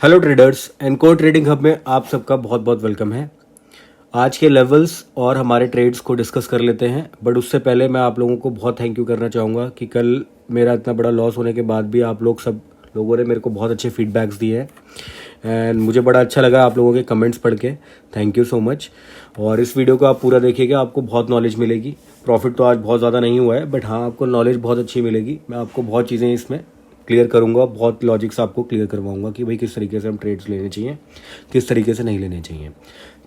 Hello traders, encore trading hub में आप सबका बहुत बहुत वेलकम है। आज के लेवल्स और हमारे ट्रेड्स को डिस्कस कर लेते हैं, बट उससे पहले मैं आप लोगों को बहुत थैंक यू करना चाहूँगा कि कल मेरा इतना बड़ा लॉस होने के बाद भी आप लोग सब लोगों ने मेरे को बहुत अच्छे फीडबैक्स दिए हैं एंड मुझे बड़ा अच्छा लगा आप लोगों के कमेंट्स पढ़ के। Thank you so much. और इस वीडियो को आप पूरा देखिएगा, आपको बहुत नॉलेज मिलेगी। प्रॉफिट तो आज बहुत ज़्यादा नहीं हुआ है, बट हाँ आपको नॉलेज बहुत अच्छी मिलेगी। मैं आपको बहुत चीज़ें इसमें क्लियर करूंगा, बहुत लॉजिक्स आपको क्लियर करवाऊंगा कि भाई किस तरीके से हम ट्रेड्स लेने चाहिए, किस तरीके से नहीं लेने चाहिए।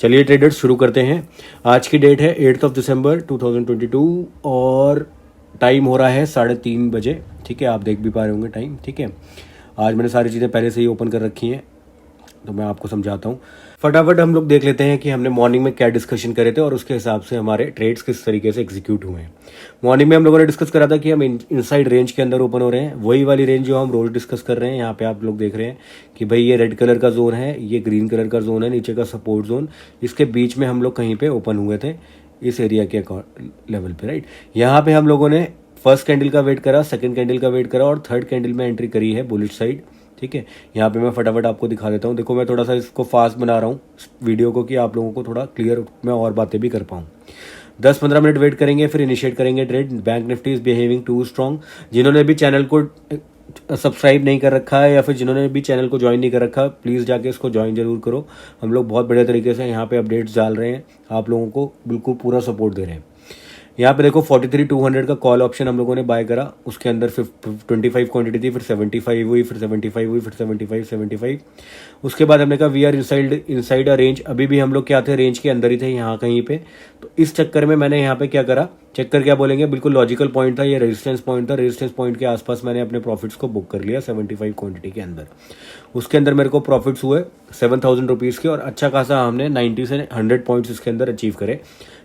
चलिए ट्रेडर्स शुरू करते हैं। आज की डेट है 8 दिसंबर 2022 और टाइम हो रहा है 3:30 बजे। ठीक है, आप देख भी पा रहे होंगे टाइम। ठीक है, आज मैंने सारी चीज़ें पहले से ही ओपन कर रखी हैं, तो मैं आपको समझाता हूँ। फटाफट हम लोग देख लेते हैं कि हमने मॉर्निंग में क्या डिस्कशन करे थे और उसके हिसाब से हमारे ट्रेड्स किस तरीके से एग्जीक्यूट हुए हैं। मॉर्निंग में हम लोगों ने डिस्कस करा था कि हम इनसाइड रेंज के अंदर ओपन हो रहे हैं, वही वाली रेंज जो हम रोज डिस्कस कर रहे हैं। यहाँ पे आप लोग देख रहे हैं कि भाई ये रेड कलर का जोन है, ये ग्रीन कलर का जोन है, नीचे का सपोर्ट जोन, इसके बीच में हम लोग कहीं पे ओपन हुए थे इस एरिया के लेवल पे, राइट। यहाँ पे हम लोगों ने फर्स्ट कैंडल का वेट करा, सेकंड कैंडल का वेट करा और थर्ड कैंडल में एंट्री करी है बुलिश साइड। ठीक है, यहाँ पे मैं फटाफट आपको दिखा देता हूँ। देखो मैं थोड़ा सा इसको फास्ट बना रहा हूँ वीडियो को कि आप लोगों को थोड़ा क्लियर मैं और बातें भी कर पाऊँ। 10-15 मिनट वेट करेंगे, फिर इनिशिएट करेंगे trade. Bank Nifty is behaving too strong. जिन्होंने भी चैनल को सब्सक्राइब नहीं कर रखा है या फिर जिन्होंने भी चैनल को ज्वाइन नहीं कर रखा, प्लीज़ जाके इसको ज्वाइन जरूर करो। हम लोग बहुत बढ़िया तरीके से यहाँ पे अपडेट्स डाल रहे हैं, आप लोगों को बिल्कुल पूरा सपोर्ट दे रहे हैं। यहाँ पे देखो 43,200 का कॉल ऑप्शन हम लोगों ने बाय करा, उसके अंदर 25 क्वांटिटी थी, फिर 75 हुई, फिर 75 हुई, फिर 75। उसके बाद हमने कहा we are inside a range. अभी भी हम लोग क्या थे, रेंज के अंदर ही थे यहाँ कहीं पे। तो इस चक्कर में मैंने यहाँ पे क्या करा, चक्कर क्या बोलेंगे, बिल्कुल लॉजिकल पॉइंट था, ये रेजिस्टेंस पॉइंट था। रेजिस्टेंस पॉइंट के आसपास मैंने अपने प्रॉफिट्स को बुक कर लिया 75 क्वांटिटी के अंदर। उसके अंदर मेरे को प्रॉफिट्स हुए 7,000 रुपीज़ के और अच्छा खासा हमने 90 से 100 पॉइंट्स इसके अंदर अचीव करे।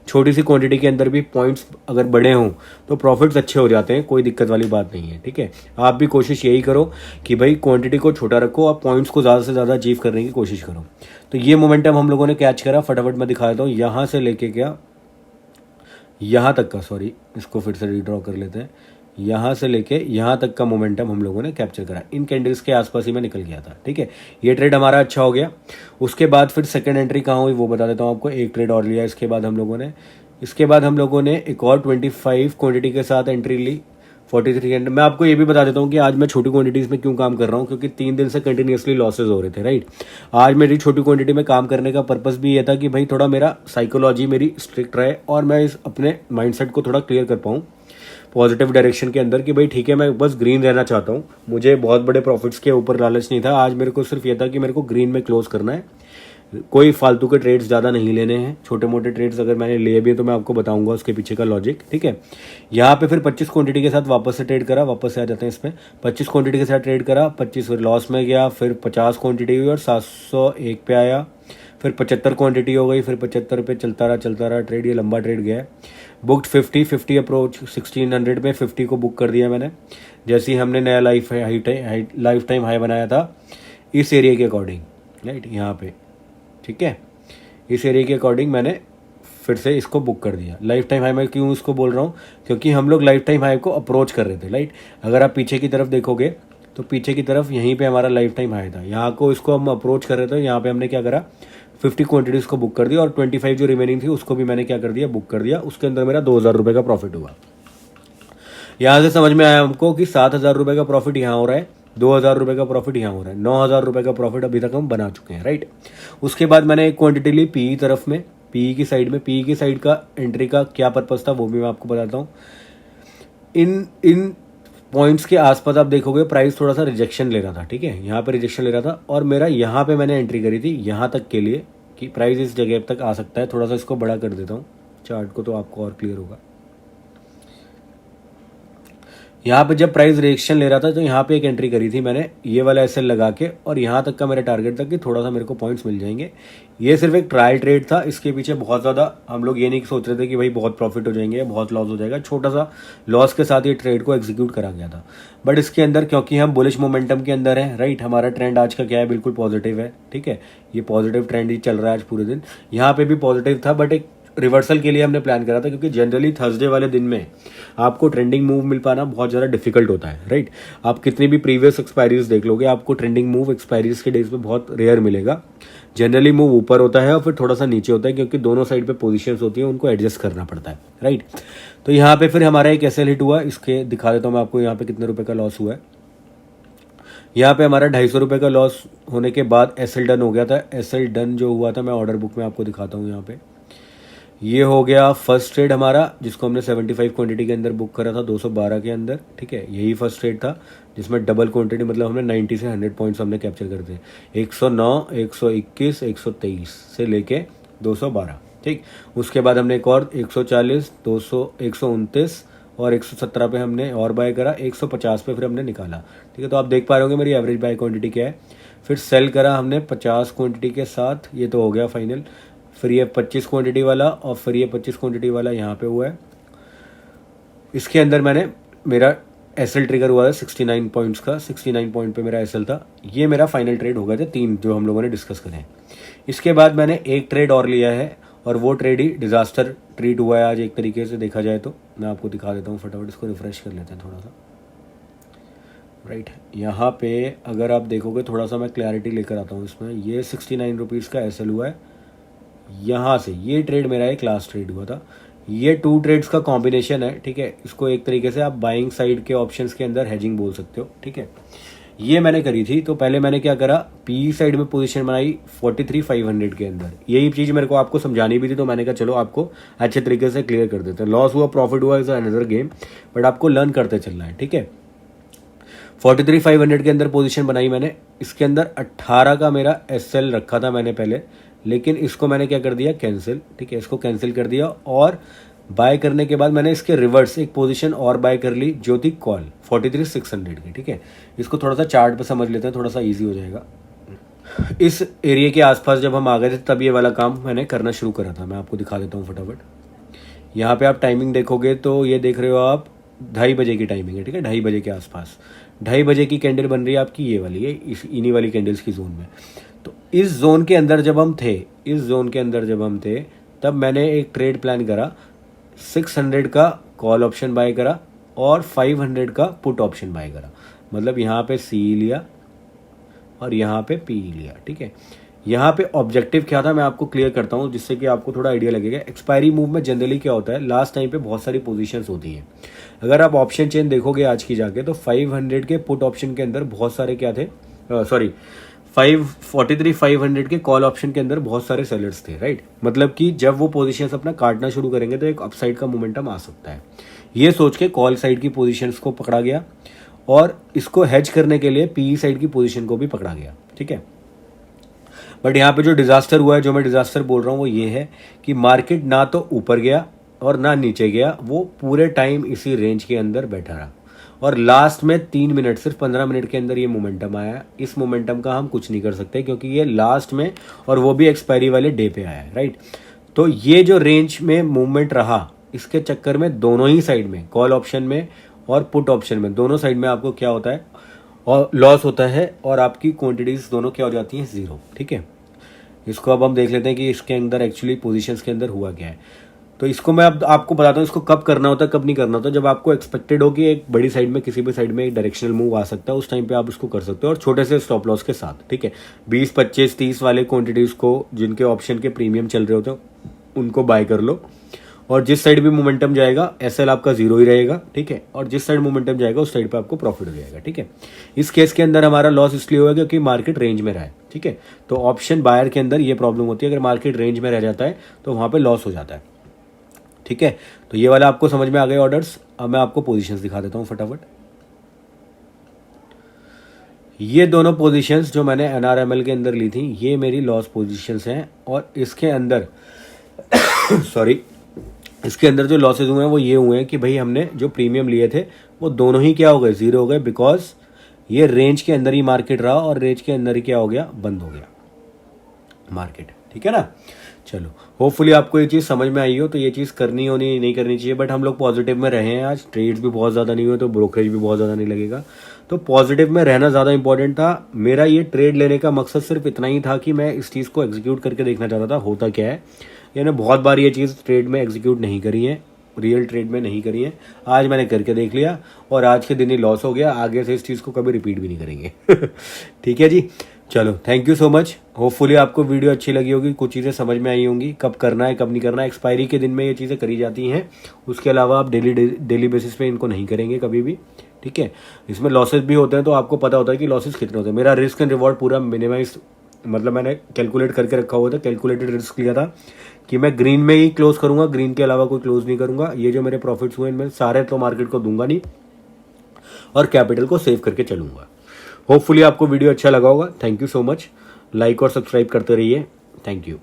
छोटी सी क्वांटिटी के अंदर भी पॉइंट्स अगर बड़े हों तो प्रॉफिट्स अच्छे हो जाते हैं, कोई दिक्कत वाली बात नहीं है। ठीक है, आप भी कोशिश यही करो कि भाई क्वांटिटी को छोटा रखो और पॉइंट्स को ज़्यादा से ज़्यादा अचीव करने की कोशिश करो। तो ये मोमेंटम हम लोगों ने कैच करा। फटाफट मैं दिखा देता हूँ, यहाँ से लेके क्या यहाँ तक का, सॉरी इसको फिर से रीड्रॉ कर लेते हैं। यहाँ से लेके यहाँ तक का मोमेंटम हम लोगों ने कैप्चर करा। इन कैंडल्स के आसपास ही मैं निकल गया था। ठीक है, ये ट्रेड हमारा अच्छा हो गया। उसके बाद फिर सेकंड एंट्री कहाँ हुई वो बता देता हूँ आपको। एक ट्रेड और लिया इसके बाद हम लोगों ने एक और 25 क्वांटिटी के साथ एंट्री ली 43। मैं आपको ये भी बता देता हूँ कि आज मैं छोटी क्वांटिटीज में क्यों काम कर रहा हूँ, क्योंकि 3 दिन से कंटिन्यूसली लॉसेज हो रहे थे, राइट। आज मेरी छोटी क्वांटिटी में काम करने का पर्पस भी ये था कि भाई थोड़ा मेरा साइकोलॉजी मेरी स्ट्रिक्ट रहे और मैं इस अपने माइंडसेट को थोड़ा क्लियर कर पाऊँ पॉजिटिव डायरेक्शन के अंदर कि भाई ठीक है, मैं बस ग्रीन रहना चाहता हूँ। मुझे बहुत बड़े प्रॉफिट्स के ऊपर लालच नहीं था। आज मेरे को सिर्फ ये था कि मेरे को ग्रीन में क्लोज करना है, कोई फालतू के ट्रेड्स ज़्यादा नहीं लेने हैं। छोटे मोटे ट्रेड्स अगर मैंने लिए भी है तो मैं आपको बताऊंगा उसके पीछे का लॉजिक। ठीक है, यहाँ पे फिर 25 क्वांटिटी के साथ वापस से ट्रेड करा, वापस से आ जाते हैं इसमें। 25 क्वांटिटी के साथ ट्रेड करा, 25 फिर लॉस में गया, फिर 50 क्वांटिटी हुई और 701 पे आया, फिर 75 क्वांटिटी हो गई, फिर 75 पे चलता रहा ट्रेड। ये लंबा ट्रेड गया है। बुकड 50 अप्रोच 1600 में 50 को बुक कर दिया मैंने। जैसे ही हमने नया लाइफ टाइम हाई बनाया था इस एरिया के अकॉर्डिंग, राइट, यहाँ पे। ठीक है, इस एरिया के अकॉर्डिंग मैंने फिर से इसको बुक कर दिया। लाइफ टाइम हाई मैं क्यों इसको बोल रहा हूँ, क्योंकि हम लोग लाइफ टाइम हाई को अप्रोच कर रहे थे, राइट। अगर आप पीछे की तरफ देखोगे तो पीछे की तरफ यहीं पे हमारा लाइफ टाइम हाई था, यहाँ को इसको हम अप्रोच कर रहे थे। यहाँ पे हमने क्या करा, 50 क्वांटिटीज़ को बुक कर दिया और 25 जो रिमेनिंग थी उसको भी मैंने क्या कर दिया, बुक कर दिया। उसके अंदर मेरा 2,000 रुपये का प्रॉफिट हुआ। यहाँ से समझ में आया हमको कि 7,000 रुपये का प्रॉफिट यहाँ हो रहा है, 2,000 रुपये का प्रॉफिट यहाँ हो रहा है, 9,000 रुपये का प्रॉफिट अभी तक हम बना चुके हैं, राइट। उसके बाद मैंने एक क्वांटिटी ली पीई तरफ में, पीई की साइड में। पीई की साइड का एंट्री का क्या पर्पस था वो भी मैं आपको बताता हूँ। इन पॉइंट्स के आसपास आप देखोगे प्राइस थोड़ा सा रिजेक्शन ले रहा था। ठीक है, यहाँ पे रिजेक्शन ले रहा था और मेरा यहाँ पे मैंने एंट्री करी थी यहाँ तक के लिए कि प्राइस इस जगह तक आ सकता है। थोड़ा सा इसको बड़ा कर देता हूँ चार्ट को तो आपको और क्लियर होगा। यहाँ पे जब प्राइस रिएक्शन ले रहा था तो यहाँ पे एक एंट्री करी थी मैंने ये वाला एसएल लगा के, और यहाँ तक का मेरा टारगेट था कि थोड़ा सा मेरे को पॉइंट्स मिल जाएंगे। ये सिर्फ एक ट्रायल ट्रेड था, इसके पीछे बहुत ज़्यादा हम लोग ये नहीं सोच रहे थे कि भाई बहुत प्रॉफिट हो जाएंगे, बहुत लॉस हो जाएगा। छोटा सा लॉस के साथ ये ट्रेड को एग्जीक्यूट करा गया था। बट इसके अंदर क्योंकि हम बुलिश मोमेंटम के अंदर है, राइट, हमारा ट्रेंड आज का क्या है, बिल्कुल पॉजिटिव है। ठीक है, ये पॉजिटिव ट्रेंड ही चल रहा है आज पूरे दिन। यहाँ पे भी पॉजिटिव था बट एक रिवर्सल के लिए हमने प्लान करा था, क्योंकि जनरली थर्सडे वाले दिन में आपको ट्रेंडिंग मूव मिल पाना बहुत ज़्यादा डिफिकल्ट होता है, राइट। आप कितनी भी प्रीवियस एक्सपायरीज देख लोगे, आपको ट्रेंडिंग मूव एक्सपायरीज के डेज पे बहुत रेयर मिलेगा। जनरली मूव ऊपर होता है और फिर थोड़ा सा नीचे होता है, क्योंकि दोनों साइड पे पोजीशंस होती हैं, उनको एडजस्ट करना पड़ता है, राइट। तो यहाँ पे फिर हमारा एक एसएल हिट हुआ, इसके दिखा देता हूँ मैं आपको यहाँ पे कितने रुपए का लॉस हुआ है। यहाँ पे हमारा 250 रुपये का लॉस होने के बाद एसएल डन हो गया था। एसएल डन जो हुआ था मैं ऑर्डर बुक में आपको दिखाता हूँ। यहाँ पे ये हो गया फर्स्ट ट्रेड हमारा, जिसको हमने 75 क्वांटिटी के अंदर बुक करा था 212 के अंदर, ठीक है। यही फर्स्ट ट्रेड था जिसमें डबल क्वांटिटी, मतलब हमने 90 से 100 पॉइंट्स हमने कैप्चर कर दिए। 109, 121, 123 से लेके 212, ठीक। उसके बाद हमने एक और 140, 200, 129 और 117 पे हमने और बाय करा। 150 पे फिर हमने निकाला, ठीक है। तो आप देख पा रहे होंगे मेरी एवरेज बाय क्वांटिटी क्या है। फिर सेल करा हमने 50 क्वांटिटी के साथ, ये तो हो गया फाइनल। फिर ये 25 क्वांटिटी वाला और फिर ये 25 क्वांटिटी वाला यहाँ पे हुआ है। इसके अंदर मैंने मेरा एसएल ट्रिगर हुआ है 69 पॉइंट्स का। 69 पॉइंट पे मेरा एसएल था। ये मेरा फाइनल ट्रेड हो गए थे 3 जो हम लोगों ने डिस्कस करे हैं। इसके बाद मैंने एक ट्रेड और लिया है और वो ट्रेड ही डिजास्टर ट्रीट हुआ है आज, एक तरीके से देखा जाए तो। मैं आपको दिखा देता हूँ फटाफट, इसको रिफ्रेश कर लेते हैं थोड़ा सा, राइट। यहाँ पे अगर आप देखोगे थोड़ा सा मैं क्लैरिटी लेकर आता हूँ इसमें। ये 69 रुपीज़ का एसएल हुआ है। यहाँ से ये ट्रेड मेरा एक लास्ट ट्रेड हुआ था। ये 2 ट्रेड्स का कॉम्बिनेशन है, ठीक है। इसको एक तरीके से आप बाइंग साइड के ऑप्शंस के अंदर हेजिंग बोल सकते हो, ठीक है। ये मैंने करी थी। तो पहले मैंने क्या करा, पी साइड में पोजीशन बनाई 43,500 के अंदर। यही चीज़ मेरे को आपको समझानी भी थी, तो मैंने कहा चलो आपको अच्छे तरीके से क्लियर कर देते हैं। लॉस हुआ प्रॉफिट हुआ इज अनदर गेम, बट आपको लर्न करते चलना है, ठीक है। 43,500 के अंदर पोजीशन बनाई मैंने। इसके अंदर 18 का मेरा एसएल रखा था मैंने पहले, लेकिन इसको मैंने क्या कर दिया, कैंसिल, ठीक है। इसको कैंसिल कर दिया और बाय करने के बाद मैंने इसके रिवर्स एक पोजीशन और बाय कर ली जो थी कॉल 43,600 की, ठीक है। इसको थोड़ा सा चार्ट पे समझ लेते हैं, थोड़ा सा इजी हो जाएगा। इस एरिया के आसपास जब हम आ गए थे तब ये वाला काम मैंने करना शुरू करा था। मैं आपको दिखा देता हूँ फटाफट। यहाँ पे आप टाइमिंग देखोगे तो ये देख रहे हो आप 2:30 बजे की टाइमिंग है, ठीक है। 2:30 बजे के आसपास 2:30 बजे की कैंडल बन रही है आपकी, ये वाली है, इन्हीं वाली कैंडल्स की जोन में। तो इस जोन के अंदर जब हम थे, इस जोन के अंदर जब हम थे तब मैंने एक ट्रेड प्लान करा। 600 का कॉल ऑप्शन बाय करा और 500 का पुट ऑप्शन बाय करा। मतलब यहाँ पे सी लिया और यहाँ पे पी लिया, ठीक है। यहाँ पे ऑब्जेक्टिव क्या था मैं आपको क्लियर करता हूँ, जिससे कि आपको थोड़ा आइडिया लगेगा। एक्सपायरी मूव में जनरली क्या होता है, लास्ट टाइम पे बहुत सारी पोजीशंस होती हैं। अगर आप ऑप्शन चेन देखोगे आज की जाके तो 500 के पुट ऑप्शन के अंदर बहुत सारे क्या थे, 43,500 के कॉल ऑप्शन के अंदर बहुत सारे सेलर्स थे, राइट। मतलब कि जब वो पोजीशंस अपना काटना शुरू करेंगे तो एक अपसाइड का मोमेंटम आ सकता है। ये सोच के कॉल साइड की पोजीशंस को पकड़ा गया और इसको हेज करने के लिए पी साइड की पोजीशन को भी पकड़ा गया, ठीक है। बट यहाँ पे जो डिजास्टर हुआ है, जो मैं डिजास्टर बोल रहा हूँ वो ये है कि मार्केट ना तो ऊपर गया और ना नीचे गया, वो पूरे टाइम इसी रेंज के अंदर बैठा रहा और लास्ट में 3 मिनट, सिर्फ 15 मिनट के अंदर ये मोमेंटम आया। इस मोमेंटम का हम कुछ नहीं कर सकते क्योंकि ये लास्ट में और वो भी एक्सपायरी वाले डे पे आया है, राइट। तो ये जो रेंज में मूवमेंट रहा, इसके चक्कर में दोनों ही साइड में, कॉल ऑप्शन में और पुट ऑप्शन में, दोनों साइड में आपको क्या होता है और लॉस होता है और आपकी क्वांटिटीज दोनों क्या हो जाती हैं, 0, ठीक है। इसको अब हम देख लेते हैं कि इसके अंदर एक्चुअली पोजीशंस के अंदर हुआ क्या है। तो इसको मैं अब आपको बताता हूँ इसको कब करना होता है, कब नहीं करना होता। जब आपको एक्सपेक्टेड हो कि एक बड़ी साइड में, किसी भी साइड में एक डायरेक्शनल मूव आ सकता है, उस टाइम पे आप इसको कर सकते हो और छोटे से स्टॉप लॉस के साथ, ठीक है। 20, 25, 30 वाले क्वांटिटीज को, जिनके ऑप्शन के प्रीमियम चल रहे होते हैं, उनको बाय कर लो और जिस साइड भी मोमेंटम जाएगा एसएल आपका 0 ही रहेगा, ठीक है। और जिस साइड मोमेंटम जाएगा उस साइड पे आपको प्रॉफिट हो जाएगा, ठीक है। इस केस के अंदर हमारा लॉस इसलिए हुआ क्योंकि मार्केट रेंज में रहा है, ठीक है। तो ऑप्शन बायर के अंदर ये प्रॉब्लम होती है, अगर मार्केट रेंज में रह जाता है तो वहां पे लॉस हो जाता है, ठीक है। तो ये वाला आपको समझ में आ गए ऑर्डर्स। अब मैं आपको पोजीशंस दिखा देता हूं फटाफट। ये दोनों पोजीशंस जो मैंने एनआरएमएल के अंदर ली थी, ये मेरी लॉस पोजीशंस हैं और इसके अंदर सॉरी इसके अंदर जो लॉसेज हुए हैं वो ये हुए हैं कि भाई हमने जो प्रीमियम लिए थे वो दोनों ही क्या हो गए, 0 हो गए, बिकॉज ये रेंज के अंदर ही मार्केट रहा और रेंज के अंदर ही क्या हो गया, बंद हो गया मार्केट, ठीक है ना। चलो, होपफुली आपको ये चीज़ समझ में आई हो। तो ये चीज़ करनी होनी नहीं करनी चाहिए, बट हम लोग पॉजिटिव में रहे हैं आज। ट्रेड्स भी बहुत ज़्यादा नहीं हुए तो ब्रोकरेज भी बहुत ज़्यादा नहीं लगेगा, तो पॉजिटिव में रहना ज़्यादा इंपॉर्टेंट था। मेरा ये ट्रेड लेने का मकसद सिर्फ इतना ही था कि मैं इस चीज़ को एग्जीक्यूट करके देखना चाहता था होता क्या है। यानी बहुत बार ये चीज़ ट्रेड में एग्जीक्यूट नहीं करी है, रियल ट्रेड में नहीं करी है। आज मैंने करके देख लिया और आज के दिन ही लॉस हो गया, आगे से इस चीज़ को कभी रिपीट भी नहीं करेंगे। ठीक है जी, चलो thank you so much. Hopefully आपको वीडियो अच्छी लगी होगी, कुछ चीज़ें समझ में आई होंगी, कब करना है कब नहीं करना है। एक्सपायरी के दिन में ये चीज़ें करी जाती हैं, उसके अलावा आप डेली बेसिस पे इनको नहीं करेंगे कभी भी। ठीक है, इसमें लॉसेस भी होते हैं तो आपको पता होता है कि लॉसेस कितने होते हैं। मेरा रिस्क एंड रिवॉर्ड पूरा मिनिमाइज, मतलब मैंने कैलकुलेट करके रखा हुआ था, कैलकुलेटेड रिस्क लिया था कि मैं ग्रीन में ही क्लोज करूंगा, ग्रीन के अलावा कोई क्लोज नहीं करूंगा। ये जो मेरे प्रॉफिट्स हुए इनमें सारे तो मार्केट को दूंगा नहीं और कैपिटल को सेव करके चलूंगा। होपफुली आपको वीडियो अच्छा लगा होगा। Thank you so much, like और सब्सक्राइब करते रहिए। Thank you.